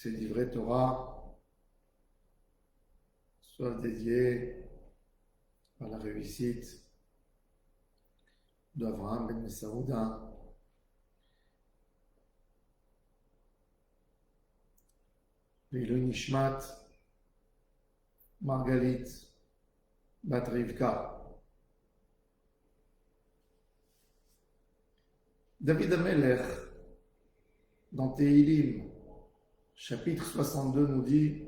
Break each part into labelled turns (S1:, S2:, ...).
S1: ces livrets Torah soient dédiés à la réussite d'Avraham ben Messaouda, Ve'ilui Nishmat Margalit Bat Rivka. David Amelech, dans Tehilim, chapitre 62, nous dit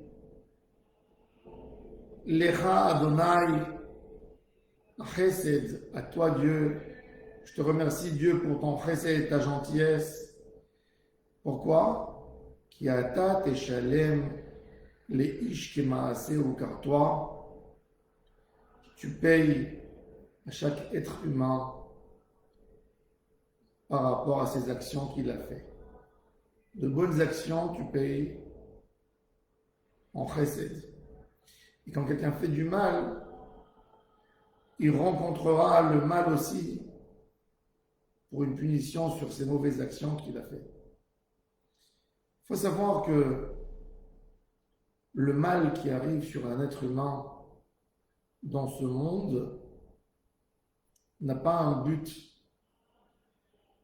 S1: Lecha Adonai Chesed, à toi Dieu, je te remercie Dieu pour ton chesed et ta gentillesse. Pourquoi? Ki ata teshalem leish kemaaseu, car toi, tu payes à chaque être humain par rapport à ses actions qu'il a fait. De bonnes actions, tu payes en chesed. Et quand quelqu'un fait du mal, il rencontrera le mal aussi pour une punition sur ses mauvaises actions qu'il a fait. Il faut savoir que le mal qui arrive sur un être humain dans ce monde n'a pas un but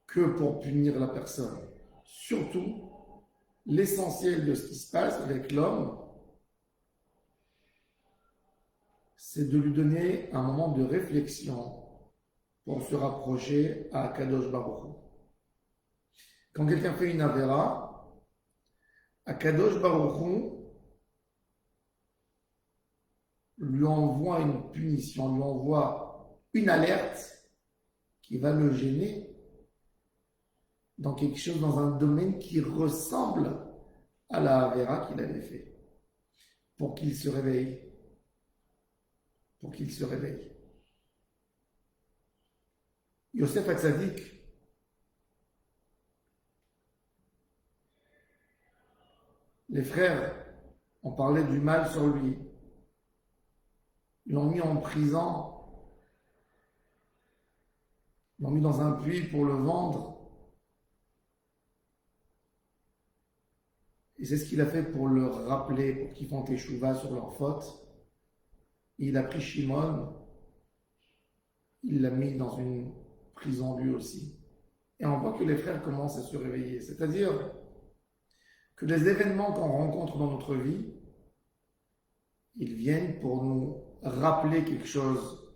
S1: que pour punir la personne. Surtout, l'essentiel de ce qui se passe avec l'homme, c'est de lui donner un moment de réflexion pour se rapprocher à Akadosh Baruch Hu. Quand quelqu'un fait une avéra, Akadosh Baruch Hu lui envoie une punition, lui envoie une alerte qui va le gêner dans quelque chose, dans un domaine qui ressemble à la avéra qu'il avait fait, pour qu'il se réveille. Pour qu'il se réveille. Yosef Hatzadik, les frères ont parlé du mal sur lui. Ils l'ont mis en prison, ils l'ont mis dans un puits pour le vendre. Et c'est ce qu'il a fait pour leur rappeler, pour qu'ils font teshuva sur leur faute. Il a pris Shimon, il l'a mis dans une prison lui aussi. Et on voit que les frères commencent à se réveiller. C'est-à-dire que les événements qu'on rencontre dans notre vie, ils viennent pour nous rappeler quelque chose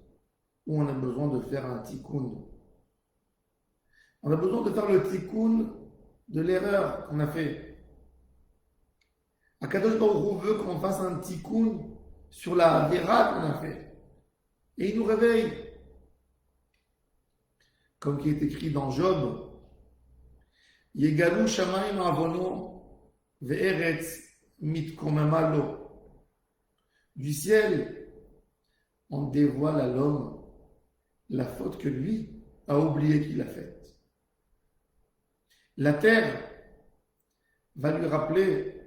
S1: où on a besoin de faire un tikkun. On a besoin de faire le tikkun de l'erreur qu'on a fait. Akadosh Baruch Hu veut qu'on fasse un tikkun sur la avéra qu'on a fait. Et il nous réveille. Comme qui est écrit dans Job, Yegalu shamayim avono ve'eretz mitkomema lo. Du ciel, on dévoile à l'homme la faute que lui a oublié qu'il a faite. La terre va lui rappeler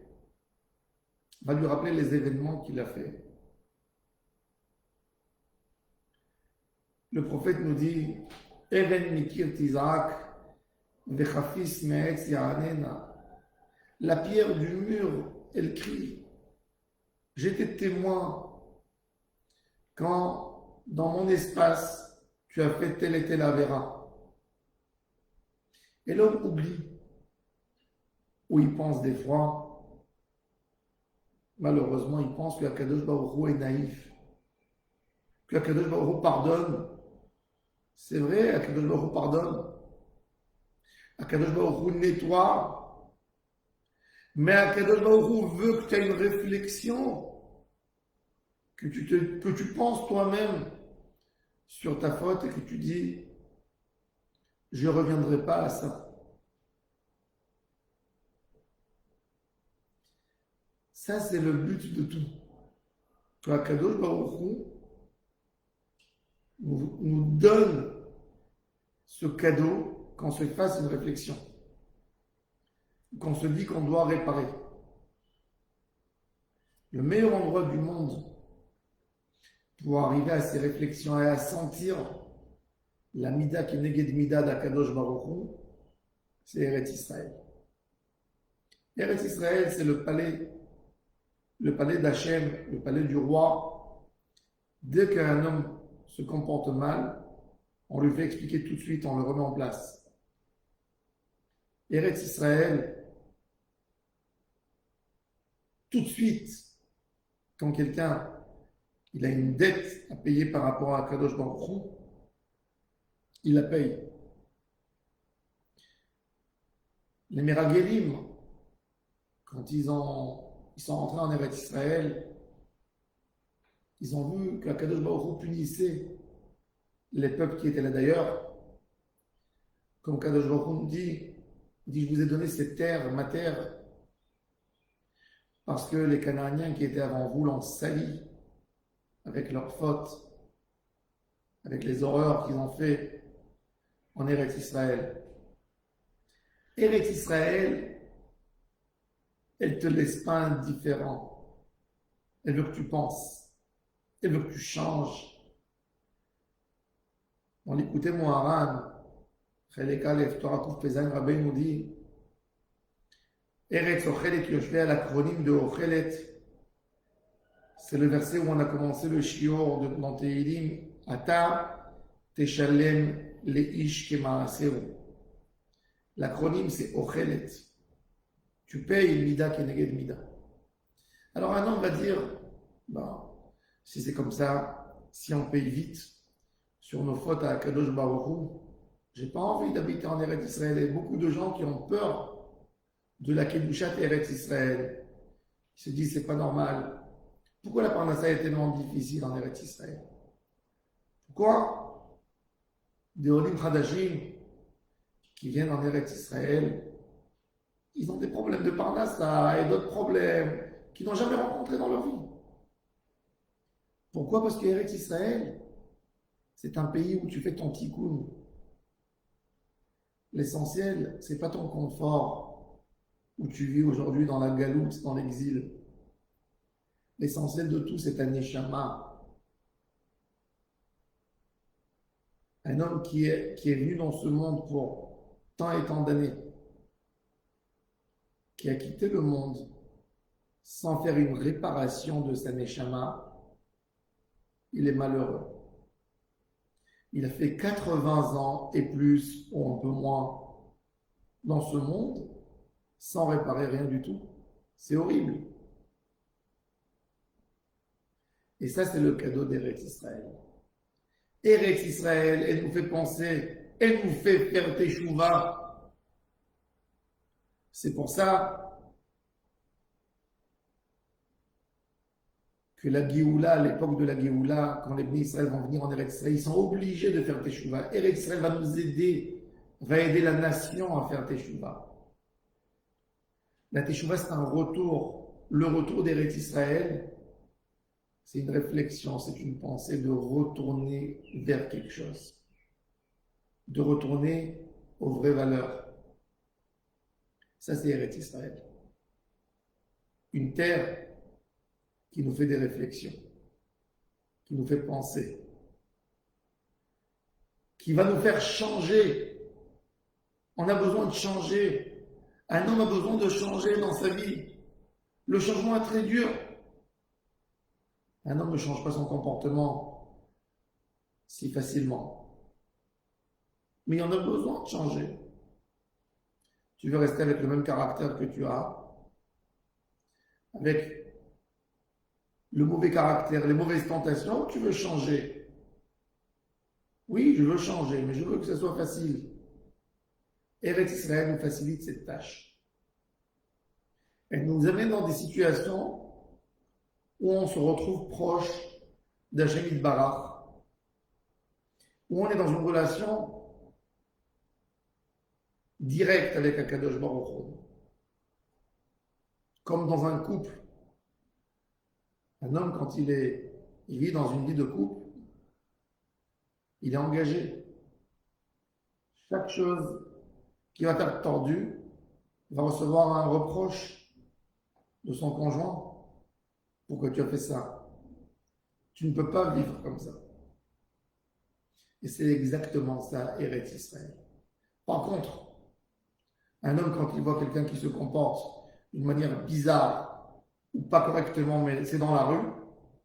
S1: les événements qu'il a fait. Le prophète nous dit Even mikir tizak vechafis me'etz ya'anena. La pierre du mur, elle crie. J'étais témoin quand, dans mon espace, tu as fait telle et telle avéra. Et l'homme oublie, ou il pense des fois, malheureusement, il pense que Akadosh Baruch Hu est naïf, que Akadosh Baruch Hu pardonne. C'est vrai, Akadosh Baruch Hu pardonne. Akadosh Baruch Hu nettoie. Mais Akadosh Baruch Hu veut que tu aies une réflexion, que tu penses toi-même sur ta faute et que tu dis je ne reviendrai pas à ça. Ça, c'est le but de tout. Que Akadosh Baruch Hu nous donne ce cadeau qu'on se fasse une réflexion, qu'on se dit qu'on doit réparer. Le meilleur endroit du monde pour arriver à ces réflexions et à sentir la mida qui est neged mida d'Akadosh Baruch Hu, c'est Eretz Israël. Eretz Israël, c'est le palais d'Hachem, le palais du roi. Dès qu'un homme se comporte mal, on lui fait expliquer tout de suite, on le remet en place. Eretz Israël, tout de suite, quand quelqu'un il a une dette à payer par rapport à Kadosh Baruch Hu, il la paye. Les Meragelim, quand ils sont rentrés en Eretz Israël, ils ont vu qu'Akadosh Baruch Hu punissait les peuples qui étaient là d'ailleurs. Comme Kadosh Baruch Hu dit, je vous ai donné cette terre, ma terre, parce que les Canaaniens qui étaient avant vous l'ont sali avec leurs fautes, avec les horreurs qu'ils ont fait en Eretz Israël. Eretz Israël, elle ne te laisse pas indifférent. Elle veut que tu penses. Elle veut que tu changes. Dans l'écouter Moharan, Chelek Aleph, Torah Kouf Pezaim, Rabbi nous dit Eretz Ochelet Yoshvé, l'acronyme de Ochelet. C'est le verset où on a commencé le shiur dans Tehilim. Ata Teshalem Leish Kemaaseru. L'acronyme c'est Ochelet. Tu payes Mida Keneged Mida. Alors un homme va dire, si c'est comme ça, si on paye vite sur nos fautes à Kadosh Baruch Hu, j'ai pas envie d'habiter en Eretz Israël. Il y a beaucoup de gens qui ont peur de la Kedushat Eretz Israël. Ils se disent c'est pas normal. Pourquoi la Parnassa est tellement difficile en Eretz Israël? Pourquoi des Olim Chadashim qui viennent en Eretz Israël, ils ont des problèmes de Parnassa et d'autres problèmes qu'ils n'ont jamais rencontrés dans leur vie. Pourquoi? Parce que Eretz Israël, c'est un pays où tu fais ton tikkun. L'essentiel, c'est pas ton confort où tu vis aujourd'hui dans la galoute, dans l'exil. L'essentiel de tout, c'est ta neshama. Un homme qui est venu dans ce monde pour tant et tant d'années, qui a quitté le monde sans faire une réparation de sa neshama, il est malheureux. Il a fait 80 ans et plus, ou un peu moins, dans ce monde, sans réparer rien du tout. C'est horrible. Et ça, c'est le cadeau d'Eretz Israël. Eretz Israël, elle nous fait penser, elle nous fait faire teshuva. C'est pour ça que la Géoula, à l'époque de la Géoula, quand les Bnei Israël vont venir en Eretz Israël, ils sont obligés de faire teshuva. Eretz Israël va nous aider, va aider la nation à faire teshuva. La teshuva, c'est un retour. Le retour d'Eretz Israël, c'est une réflexion, c'est une pensée de retourner vers quelque chose, de retourner aux vraies valeurs. Ça, c'est Eretz Israël. Une terre qui nous fait des réflexions, qui nous fait penser, qui va nous faire changer. On a besoin de changer. Un homme a besoin de changer dans sa vie. Le changement est très dur. Un homme ne change pas son comportement si facilement. Mais il en a besoin de changer. Tu veux rester avec le même caractère que tu as, avec le mauvais caractère, les mauvaises tentations, ou tu veux changer? Oui, je veux changer, mais je veux que ce soit facile. Eretz Israël nous facilite cette tâche. Elle nous amène dans des situations où on se retrouve proche d'Hachem Yitbarach, où on est dans une relation directe avec Akadosh Baruch Hu. Comme dans un couple. Un homme, quand il vit dans une vie de couple, il est engagé. Chaque chose qui va être tordue va recevoir un reproche de son conjoint. Pourquoi tu as fait ça? Tu ne peux pas vivre comme ça. Et c'est exactement ça, Eretz Israël. Par contre, un homme, quand il voit quelqu'un qui se comporte d'une manière bizarre ou pas correctement, mais c'est dans la rue,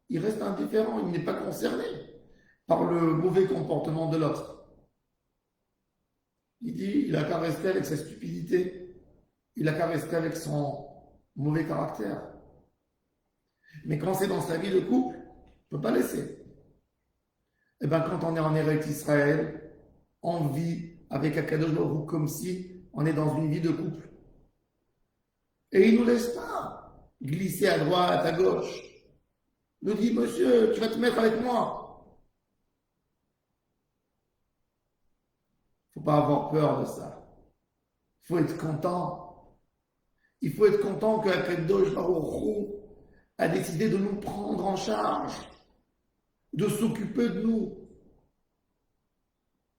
S1: il reste indifférent, il n'est pas concerné par le mauvais comportement de l'autre. Il dit, il n'a qu'à rester avec sa stupidité, il n'a qu'à rester avec son mauvais caractère. Mais quand c'est dans sa vie de couple, il ne peut pas laisser. Et bien quand on est en Eretz Israël, on vit avec Akadosh Baruch Hu comme si on est dans une vie de couple. Et il ne nous laisse pas glisser à droite, à gauche. Il nous dit, monsieur, tu vas te mettre avec moi. Il ne faut pas avoir peur de ça. Il faut être content. Il faut être content que Akadosh Baruch Hu a décidé de nous prendre en charge, de s'occuper de nous,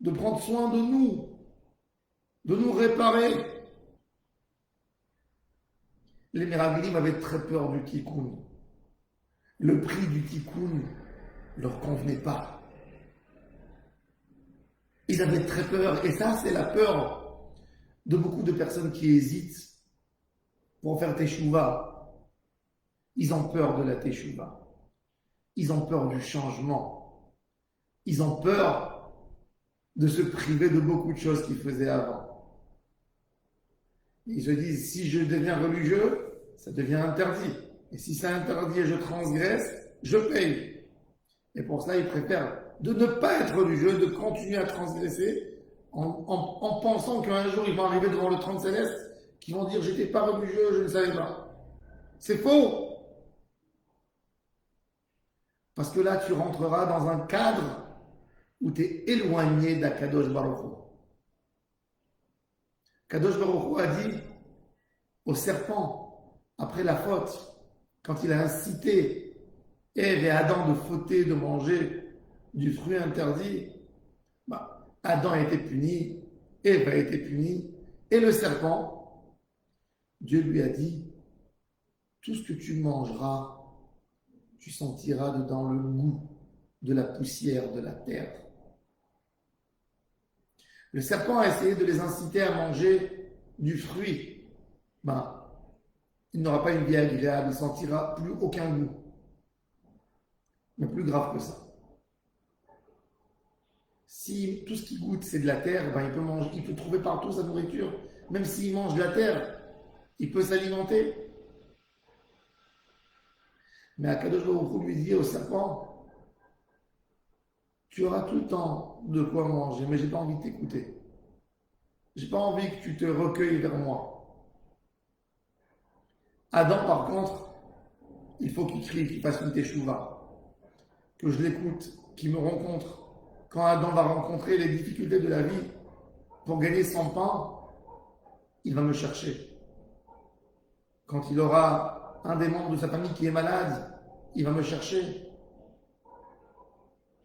S1: de prendre soin de nous réparer. Les Meraglim avaient très peur du tikkun. Le prix du tikkun ne leur convenait pas. Ils avaient très peur, et ça c'est la peur de beaucoup de personnes qui hésitent pour faire teshuva. Ils ont peur de la teshuva. Ils ont peur du changement. Ils ont peur de se priver de beaucoup de choses qu'ils faisaient avant. Ils se disent, si je deviens religieux, ça devient interdit. Et si c'est interdit et je transgresse, je paye. Et pour cela, ils préfèrent de ne pas être religieux, de continuer à transgresser, en pensant qu'un jour, ils vont arriver devant le trône céleste, qui vont dire, j'étais pas religieux, je ne savais pas. C'est faux. Parce que là, tu rentreras dans un cadre où tu es éloigné d'Akadosh Baruch Hu. Kadosh Baruch Hu a dit au serpent, après la faute, quand il a incité Ève et Adam de fauter, de manger du fruit interdit, Adam a été puni, Ève a été punie, et le serpent, Dieu lui a dit, tout ce que tu mangeras, tu sentiras dedans le goût de la poussière de la terre. Le serpent a essayé de les inciter à manger du fruit. Il n'aura pas une vie agréable, il ne sentira plus aucun goût. Mais plus grave que ça. Si tout ce qu'il goûte c'est de la terre, il peut trouver partout sa nourriture. Même s'il mange de la terre, il peut s'alimenter. Mais Akadosh Baruch Hu lui dit au serpent, tu auras tout le temps de quoi manger, mais je n'ai pas envie de t'écouter. Je n'ai pas envie que tu te recueilles vers moi. Adam, par contre, il faut qu'il crie, qu'il fasse une teshuva. Que je l'écoute, qu'il me rencontre. Quand Adam va rencontrer les difficultés de la vie pour gagner son pain, il va me chercher. Quand il aura un des membres de sa famille qui est malade, il va me chercher.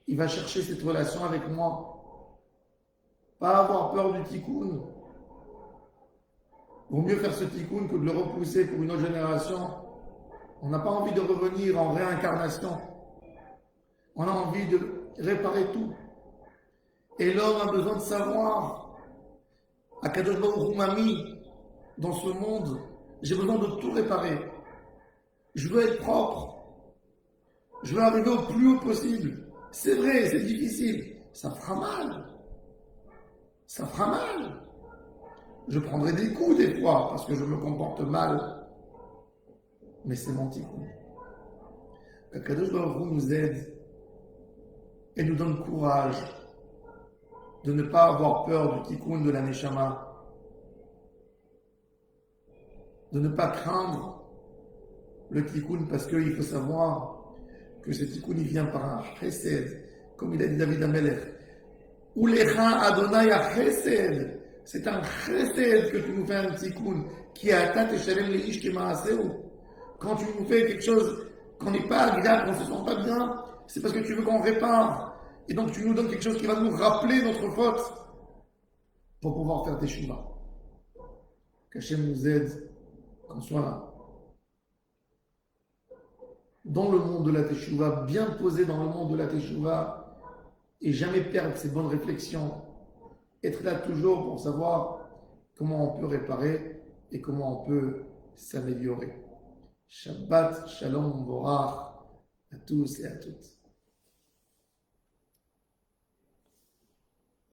S1: Il va chercher cette relation avec moi. Pas avoir peur du tikkun. Vaut mieux faire ce tikkun que de le repousser pour une autre génération. On n'a pas envie de revenir en réincarnation. On a envie de réparer tout. Et l'homme a besoin de savoir. Akadosh Baruch Hu m'a mis dans ce monde. J'ai besoin de tout réparer. Je veux être propre. Je veux arriver au plus haut possible. C'est vrai, c'est difficile. Ça fera mal. Ça fera mal. Je prendrai des coups des fois parce que je me comporte mal. Mais c'est mon tikkun. Akadosh Baruch Hu nous aide et nous donne courage de ne pas avoir peur du tikkun de la Neshama, de ne pas craindre le tikkun parce qu'il faut savoir que ce tikkun il vient par un chesed, comme il a dit David Amelech. Ulecha Adonai chesed, c'est un chesed que tu nous fais un tikkun qui a atat et shalem leish kemaaseu. Quand tu nous fais quelque chose qu'on n'est pas agréable, qu'on ne se sent pas bien, c'est parce que tu veux qu'on répare. Et donc tu nous donnes quelque chose qui va nous rappeler notre faute pour pouvoir faire tes teshuva. Qu'Hachem nous aide, qu'on soit là. Dans le monde de la teshuva, bien posé dans le monde de la teshuva, et jamais perdre ses bonnes réflexions. Être là toujours pour savoir comment on peut réparer et comment on peut s'améliorer. Shabbat Shalom Borach à tous et à toutes.